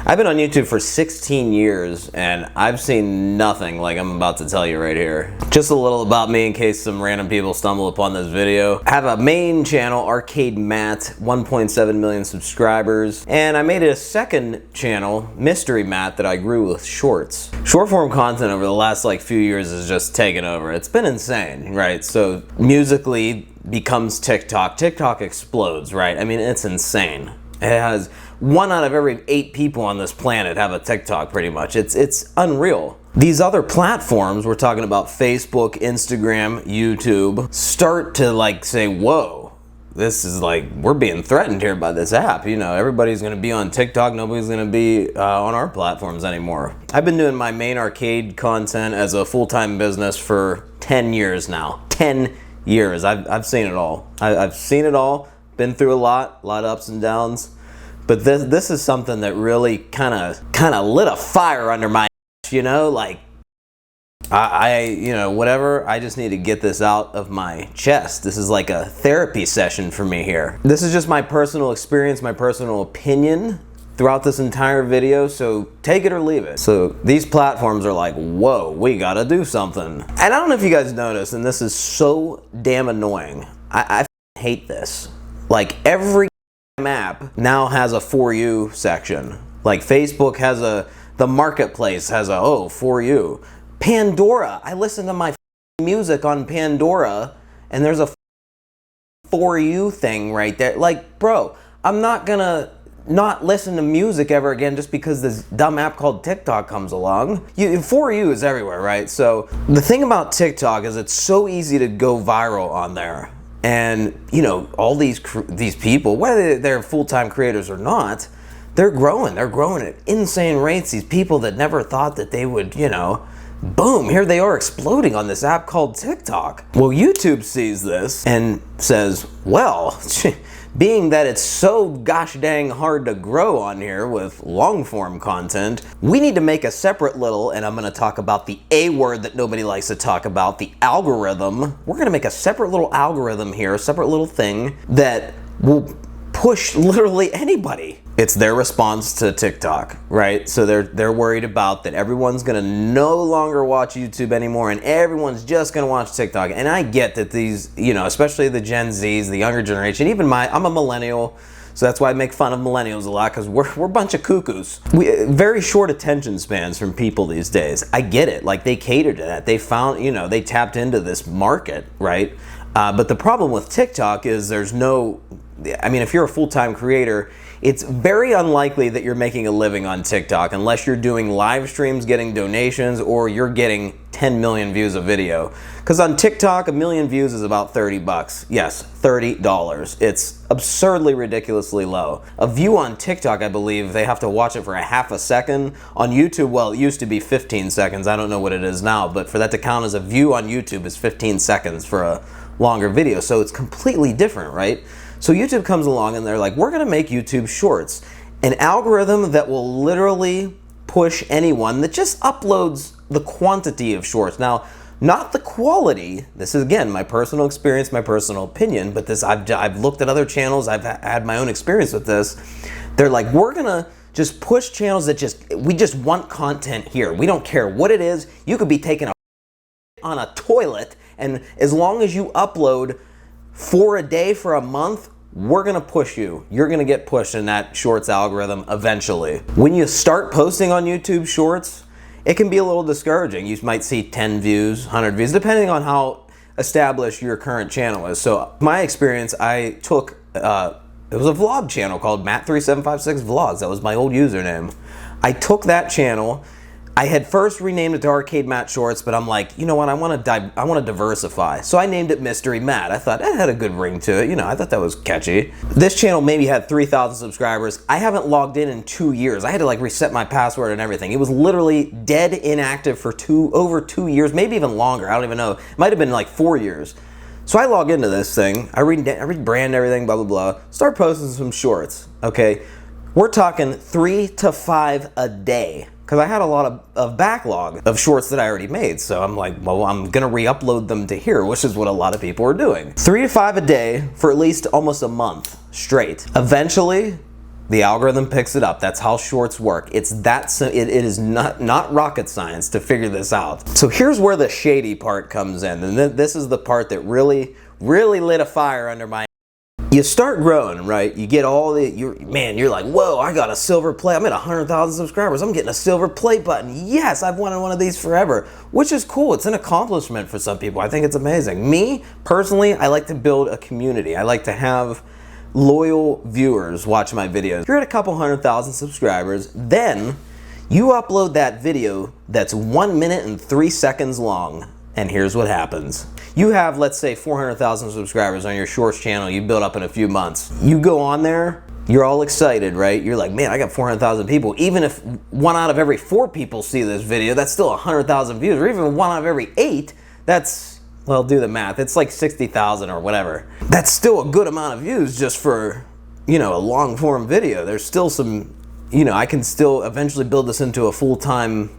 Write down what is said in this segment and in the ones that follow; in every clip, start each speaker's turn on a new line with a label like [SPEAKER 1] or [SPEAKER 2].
[SPEAKER 1] I've been on YouTube for 16 years and I've seen nothing like I'm about to tell you right here. Just a little about me in case some random people stumble upon this video. I have a main channel, Arcade Matt, 1.7 million subscribers, and I made a second channel, Mystery Matt, that I grew with shorts. Short form content over the last few years has just taken over. It's been insane, right? So musically becomes TikTok. TikTok explodes, right? I mean, it's insane. It has 1 out of every 8 people on this planet have a TikTok pretty much. It's unreal. These other platforms, we're talking about Facebook, Instagram, YouTube, start to say, whoa, this is we're being threatened here by this app. You know, everybody's gonna be on TikTok, nobody's gonna be on our platforms anymore. I've been doing my main arcade content as a full-time business for 10 years now. 10 years, I've seen it all. I've seen it all, been through a lot of ups and downs. But this is something that really kind of lit a fire under my ass, you know, whatever, I just need to get this out of my chest. This is like a therapy session for me here. This is just my personal experience, my personal opinion throughout this entire video, so take it or leave it. So these platforms are like, whoa, we gotta do something. And I don't know if you guys noticed, and this is so damn annoying. I hate this. Every app now has a For You section. Facebook has the marketplace has a For You. Pandora, I listen to my music on Pandora and there's a For You thing right there. Bro, I'm not gonna not listen to music ever again just because this dumb app called TikTok comes along. For You is everywhere, right? So the thing about TikTok is it's so easy to go viral on there. And, you know, all these people, whether they're full-time creators or not, they're growing at insane rates. These people that never thought that they would, you know, boom, here they are exploding on this app called TikTok. Well, YouTube sees this and says, well, being that it's so gosh dang hard to grow on here with long form content, we need to make a separate little, and I'm gonna talk about the A word that nobody likes to talk about, the algorithm. We're gonna make a separate little algorithm here, a separate little thing that will push literally anybody. It's their response to TikTok, right? So they're worried about that everyone's gonna no longer watch YouTube anymore and everyone's just gonna watch TikTok. And I get that these, you know, especially the Gen Zs, the younger generation, even I'm a millennial, so that's why I make fun of millennials a lot, because we're a bunch of cuckoos. Very short attention spans from people these days. I get it, they cater to that. They found, you know, they tapped into this market, right? But the problem with TikTok is there's no, I mean, if you're a full-time creator, it's very unlikely that you're making a living on TikTok unless you're doing live streams, getting donations, or you're getting 10 million views a video. Because on TikTok, 1 million views is about 30 bucks. Yes, $30. It's absurdly, ridiculously low. A view on TikTok, I believe, they have to watch it for a half a second. On YouTube, well, it used to be 15 seconds. I don't know what it is now, but for that to count as a view on YouTube is 15 seconds for a longer video. So it's completely different, right? So YouTube comes along and they're like, we're gonna make YouTube Shorts, an algorithm that will literally push anyone that just uploads the quantity of shorts. Now, not the quality. This is, again, my personal experience, my personal opinion, but this, I've looked at other channels, I've had my own experience with this. They're like, we're gonna just push channels that we just want content here. We don't care what it is. You could be taking on a toilet, and as long as you upload 4 a day for a month, we're gonna push you. You're gonna get pushed in that Shorts algorithm eventually. When you start posting on YouTube Shorts, it can be a little discouraging. You might see 10 views, 100 views, depending on how established your current channel is. So my experience, I took, it was a vlog channel called Matt3756 Vlogs. That was my old username. I took that channel. I had first renamed it to Arcade Matt Shorts, but I'm like, you know what, I want to diversify. So I named it Mystery Matt. I thought that had a good ring to it. You know, I thought that was catchy. This channel maybe had 3,000 subscribers. I haven't logged in 2 years. I had to reset my password and everything. It was literally dead inactive for over 2 years, maybe even longer. I don't even know. It might have been 4 years. So I log into this thing. I rebrand everything, blah, blah, blah. Start posting some shorts, okay? We're talking 3 to 5 a day. Because I had a lot of backlog of shorts that I already made. So I'm like, well, I'm gonna re-upload them to here, which is what a lot of people are doing. 3 to 5 a day for at least almost a month straight. Eventually, The algorithm picks it up. That's how shorts work. It is not rocket science to figure this out. So here's where the shady part comes in, and this is the part that really lit a fire under my. You start growing, right? You get all the, you're like, whoa, I got a silver play. I'm at 100,000 subscribers. I'm getting a silver play button. Yes, I've wanted one of these forever, which is cool. It's an accomplishment for some people. I think it's amazing. Me, personally, I like to build a community. I like to have loyal viewers watch my videos. You're at a couple 100,000 subscribers, then you upload that video that's 1 minute and 3 seconds long, and here's what happens. You have, let's say, 400,000 subscribers on your shorts channel you built up in a few months. You go on there, you're all excited, right? You're like, man, I got 400,000 people. Even if 1 out of every 4 people see this video, that's still 100,000 views, or even 1 out of every 8, that's, well, do the math. It's like 60,000 or whatever. That's still a good amount of views just for, a long form video. There's still some, I can still eventually build this into a full-time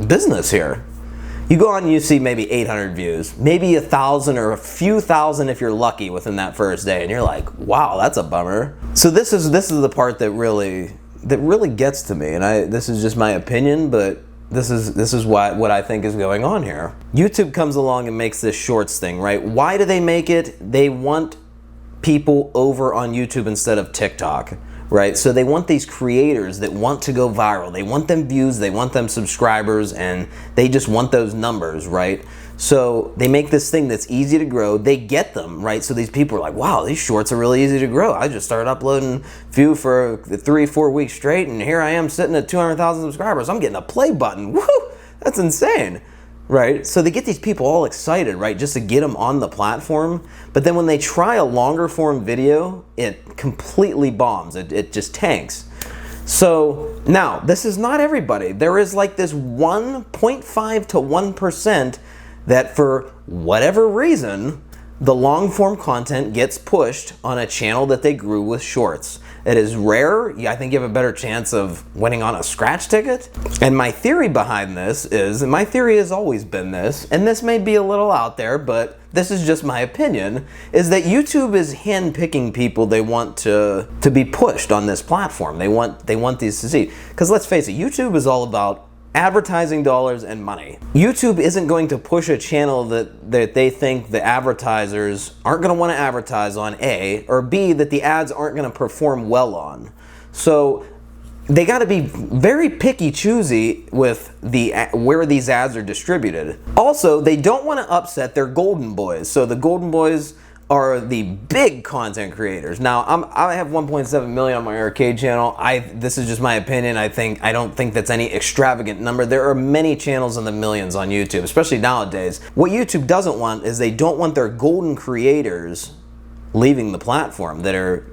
[SPEAKER 1] business here. You go on and you see maybe 800 views, maybe 1,000 or a few thousand if you're lucky within that first day, and you're like, wow, that's a bummer. So this is the part that really gets to me, and this is just my opinion, but this is what I think is going on here. YouTube comes along and makes this shorts thing, right? Why do they make it? They want people over on YouTube instead of TikTok, right? So they want these creators that want to go viral. They want them views, they want them subscribers, and they just want those numbers, right? So they make this thing that's easy to grow. They get them, right? So these people are like, wow, these shorts are really easy to grow. I just started uploading few for 3-4 weeks straight, and here I am sitting at 200,000 subscribers. I'm getting a play button. Woo! That's insane, right? So they get these people all excited, right, just to get them on the platform. But then when they try a longer form video, it completely bombs. It just tanks. So now, this is not everybody. There is like this 1.5 to 1% that for whatever reason, the long form content gets pushed on a channel that they grew with shorts. It is rare. I think you have a better chance of winning on a scratch ticket. And my theory behind this is, and my theory has always been this, and this may be a little out there, but this is just my opinion, is that YouTube is handpicking people they want to be pushed on this platform. They want these to see. Because let's face it, YouTube is all about advertising dollars and money. YouTube isn't going to push a channel that they think the advertisers aren't going to want to advertise on, A, or B, that the ads aren't going to perform well on. So they got to be very picky choosy with where these ads are distributed. Also, they don't want to upset their golden boys. So the golden boys are the big content creators. Now, I have 1.7 million on my arcade channel. This is just my opinion. I don't think that's any extravagant number. There are many channels in the millions on YouTube, especially nowadays. What YouTube doesn't want is they don't want their golden creators leaving the platform that are,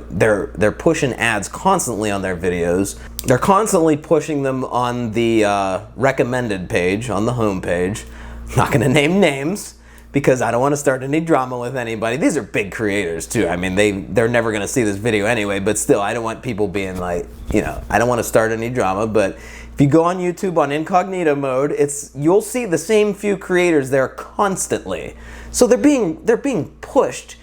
[SPEAKER 1] they're pushing ads constantly on their videos. They're constantly pushing them on the recommended page, on the home page. I'm not gonna name names, because I don't want to start any drama with anybody. These are big creators too. I mean, they're never going to see this video anyway, but still, I don't want people being like, I don't want to start any drama. But if you go on YouTube on incognito mode, you'll see the same few creators there constantly. So they're being pushed.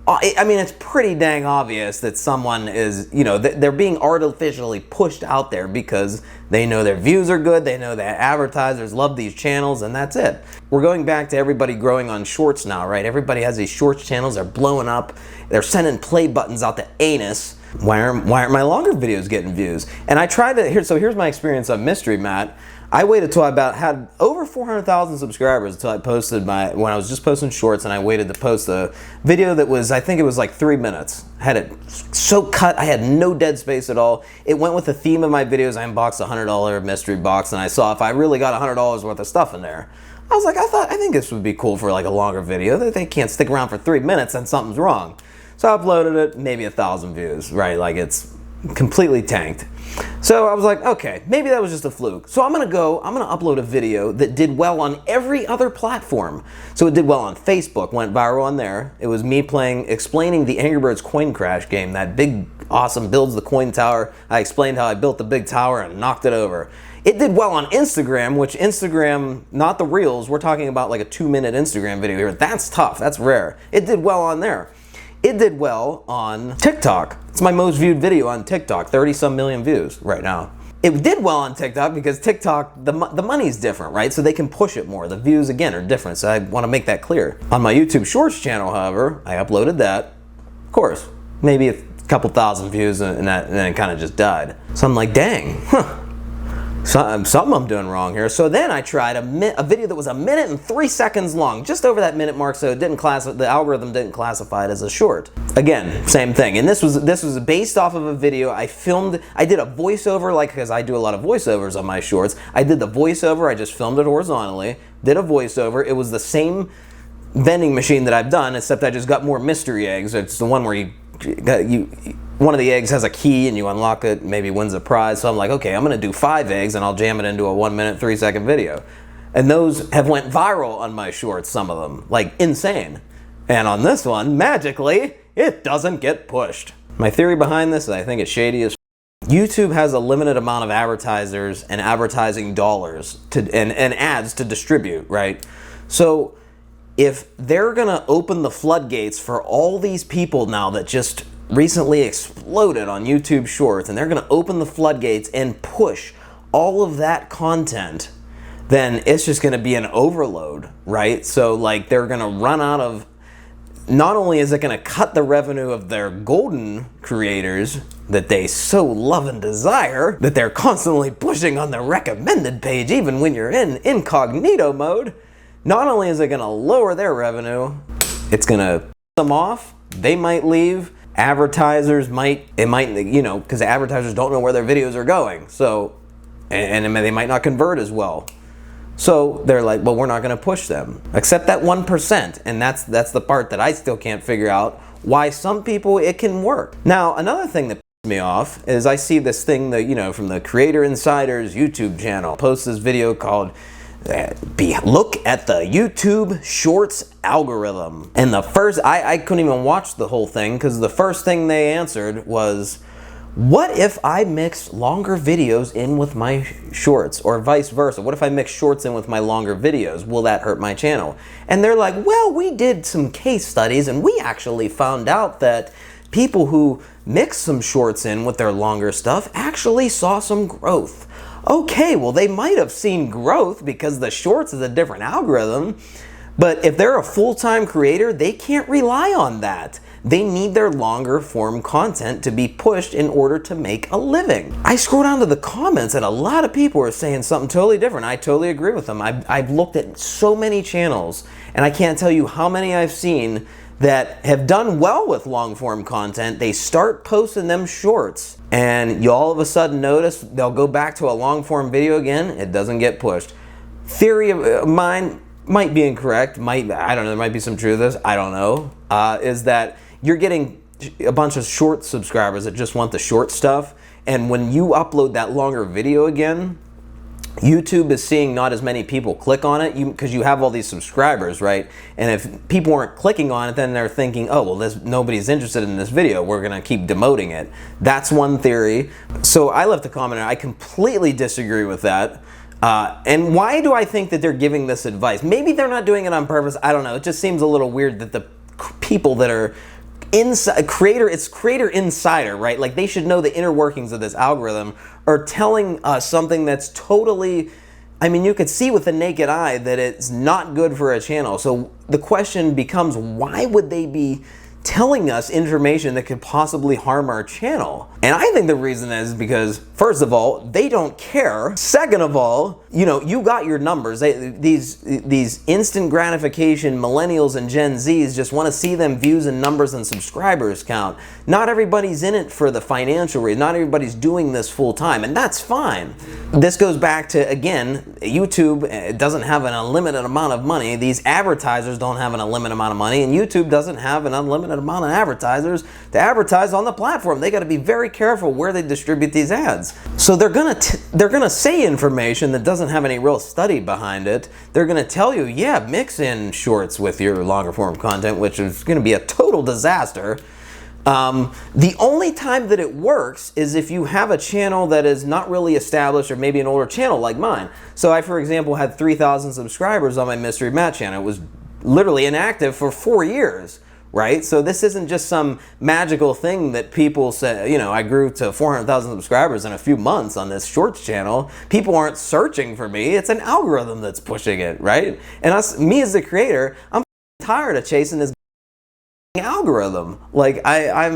[SPEAKER 1] I mean, it's pretty dang obvious that someone is, they're being artificially pushed out there because they know their views are good, they know that advertisers love these channels, and that's it. We're going back to everybody growing on shorts now, right? Everybody has these shorts channels, they're blowing up, they're sending play buttons out to anus. Why aren't my longer videos getting views? And I tried to, here's my experience on Mystery Matt. I waited till I had over 400,000 subscribers until I posted when I was just posting shorts, and I waited to post a video that was, I think it was like 3 minutes. I had it so cut, I had no dead space at all. It went with the theme of my videos. I unboxed a $100 mystery box, and I saw if I really got $100 worth of stuff in there. I was like, I think this would be cool for like a longer video. They can't stick around for 3 minutes, then something's wrong. So I uploaded it, maybe 1,000 views, right? Like it's completely tanked. So I was like, okay, maybe that was just a fluke. So I'm gonna upload a video that did well on every other platform. So it did well on Facebook, went viral on there. It was me explaining the Angry Birds Coin Crash game, that big, awesome builds the coin tower. I explained how I built the big tower and knocked it over. It did well on Instagram, which Instagram, not the Reels, we're talking about like a 2-minute Instagram video here. That's tough, that's rare. It did well on there. it did well on TikTok. It's my most viewed video on TikTok, 30-some million views right now. It did well on TikTok because TikTok, the money's different, right? So they can push it more. The views, again, are different, so I want to make that clear. On my YouTube Shorts channel, however, I uploaded that. Of course, maybe a couple thousand views and then it kind of just died. So I'm like, dang, something I'm doing wrong here. So then I tried a video that was 1 minute and 3 seconds long, just over that minute mark, so it didn't the algorithm didn't classify it as a short. Again, same thing. And this was based off of a video I filmed. I did a voiceover, like, because I do a lot of voiceovers on my shorts. I did the voiceover, I just filmed it horizontally, did a voiceover. It was the same vending machine that I've done, except I just got more mystery eggs. It's the one where one of the eggs has a key and you unlock it, maybe wins a prize. So I'm like, okay, I'm gonna do 5 eggs and I'll jam it into a 1 minute, 3 second video. And those have went viral on my shorts, some of them, like insane. And on this one, magically, it doesn't get pushed. My theory behind this is I think it's shady as YouTube has a limited amount of advertisers and advertising dollars and ads to distribute, right? So if they're gonna open the floodgates for all these people now that just recently exploded on YouTube Shorts, and they're gonna open the floodgates and push all of that content, then it's just gonna be an overload, right? So like they're gonna run out of, not only is it gonna cut the revenue of their golden creators that they so love and desire, that they're constantly pushing on the recommended page even when you're in incognito mode, not only is it gonna lower their revenue, it's gonna piss them off, they might leave, advertisers might, you know, because advertisers don't know where their videos are going, so, and they might not convert as well. So they're like, well, we're not gonna push them. Except that 1%, and that's the part that I still can't figure out, why some people it can work. Now, another thing that pisses me off is I see this thing that, you know, from the Creator Insider's YouTube channel, posts this video called look at the YouTube Shorts algorithm. And the first, I couldn't even watch the whole thing because the first thing they answered was, what if I mix longer videos in with my shorts, or vice versa? What if I mix shorts in with my longer videos? Will that hurt my channel? And they're like, well, we did some case studies and we actually found out that people who mix some shorts in with their longer stuff actually saw some growth. Okay, well, they might have seen growth because the shorts is a different algorithm, but if they're a full-time creator, they can't rely on that. They need their longer form content to be pushed in order to make a living. I scroll down to the comments and a lot of people are saying something totally different. I totally agree with them. I've looked at so many channels and I can't tell you how many I've seen that have done well with long form content. They start posting them shorts and you all of a sudden notice they'll go back to a long form video again, it doesn't get pushed. Theory of mine might be incorrect, I don't know, there might be some truth to this, I don't know, is that you're getting a bunch of short subscribers that just want the short stuff, and when you upload that longer video again, YouTube is seeing not as many people click on it because you have all these subscribers, right? And if people aren't clicking on it, then they're thinking, oh, well, nobody's interested in this video. We're going to keep demoting it. That's one theory. So I left a comment and I completely disagree with that. And why do I think that they're giving this advice? Maybe they're not doing it on purpose. I don't know. It just seems a little weird that the people that are creator insider, right? Like they should know the inner workings of this algorithm, are telling us something that's totally, I mean, you could see with the naked eye that it's not good for a channel. So the question becomes, why would they be telling us information that could possibly harm our channel? And I think the reason is because, first of all, they don't care. Second of all, you know, you got your numbers. These instant gratification millennials and Gen Zs just want to see them views and numbers and subscribers count. Not everybody's in it for the financial reason. Not everybody's doing this full time, and that's fine. This goes back to, again, YouTube doesn't have an unlimited amount of money. These advertisers don't have an unlimited amount of money, and YouTube doesn't have an unlimited amount of advertisers to advertise on the platform. They got to be very careful where they distribute these ads. So they're gonna say information that doesn't have any real study behind it. They're gonna tell you, yeah, mix in shorts with your longer form content, which is gonna be a total disaster. The only time that it works is if you have a channel that is not really established, or maybe an older channel like mine. So I, for example, had 3,000 subscribers on my Mystery Matt channel. It was literally inactive for 4 years. right? So this isn't just some magical thing that people say, you know, I grew to 400,000 subscribers in a few months on this shorts channel. People aren't searching for me. It's an algorithm that's pushing it, right? And me as the creator, I'm tired of chasing this algorithm. Like I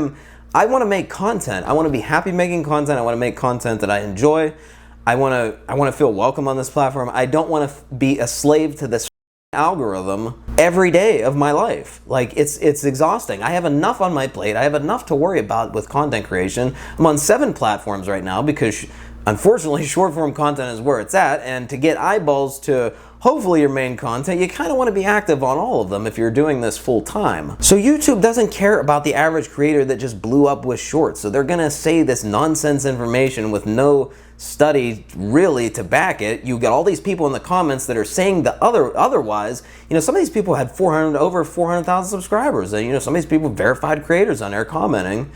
[SPEAKER 1] want to make content. I want to be happy making content. I want to make content that I enjoy. I want to feel welcome on this platform. I don't want to be a slave to this algorithm every day of my life. Like it's exhausting. I have enough on my plate. I have enough to worry about with content creation. I'm on 7 platforms right now because unfortunately short form content is where it's at, and to get eyeballs to hopefully your main content, you kind of want to be active on all of them if you're doing this full time. So YouTube doesn't care about the average creator that just blew up with shorts. So they're gonna say this nonsense information with no study really to back it. You got all these people in the comments that are saying the otherwise. You know, some of these people had over 400,000 subscribers, and you know, some of these people verified creators on there commenting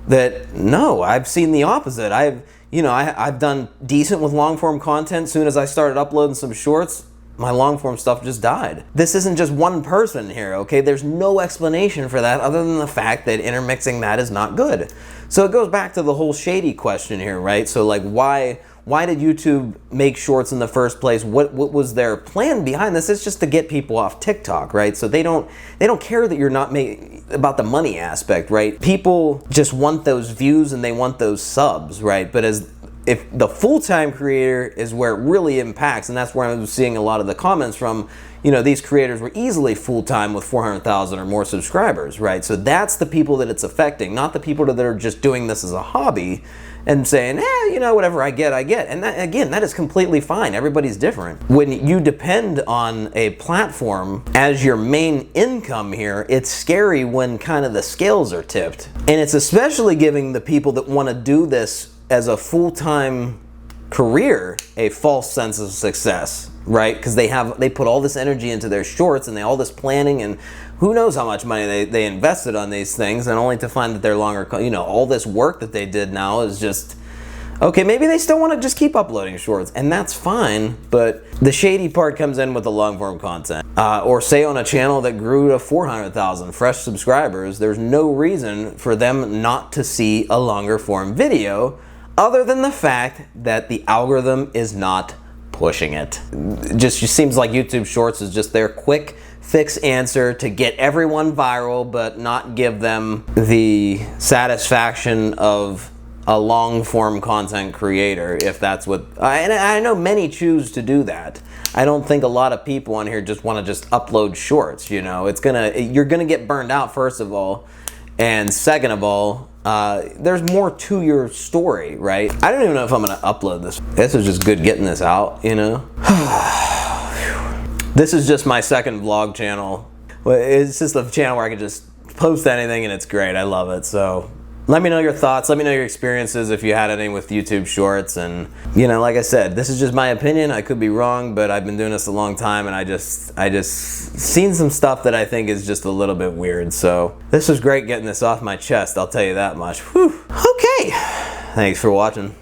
[SPEAKER 1] that no, I've seen the opposite. I've done decent with long form content. Soon as I started uploading some shorts, my long form stuff just died. This isn't just one person here, okay? There's no explanation for that other than the fact that intermixing that is not good. So it goes back to the whole shady question here, right? So like why did YouTube make shorts in the first place? What was their plan behind this? It's just to get people off TikTok, right? So they don't care that you're not about the money aspect, right? People just want those views and they want those subs, right? But if the full-time creator is where it really impacts, and that's where I'm seeing a lot of the comments from, you know, these creators were easily full-time with 400,000 or more subscribers, right? So that's the people that it's affecting, not the people that are just doing this as a hobby and saying, you know, whatever I get, I get. And that, again, that is completely fine. Everybody's different. When you depend on a platform as your main income here, it's scary when kind of the scales are tipped. And it's especially giving the people that want to do this as a full-time career a false sense of success, right? Because they put all this energy into their shorts and all this planning, and who knows how much money they invested on these things, and only to find that they're longer, you know, all this work that they did now is just, okay, maybe they still want to just keep uploading shorts, and that's fine, but the shady part comes in with the long form content. Or say on a channel that grew to 400,000 fresh subscribers, there's no reason for them not to see a longer form video other than the fact that the algorithm is not pushing it. Just seems like YouTube Shorts is just their quick fix answer to get everyone viral, but not give them the satisfaction of a long form content creator, if that's what, and I know many choose to do that. I don't think a lot of people on here just want to just upload shorts, you know. You're gonna get burned out, first of all, and second of all, there's more to your story, right? I don't even know if I'm gonna upload this. This is just good getting this out, you know? This is just my second vlog channel. It's just a channel where I can just post anything and it's great. I love it. So let me know your thoughts. Let me know your experiences if you had any with YouTube Shorts. And, you know, like I said, this is just my opinion. I could be wrong, but I've been doing this a long time, and I just seen some stuff that I think is just a little bit weird. So this was great getting this off my chest, I'll tell you that much. Whew. Okay. Thanks for watching.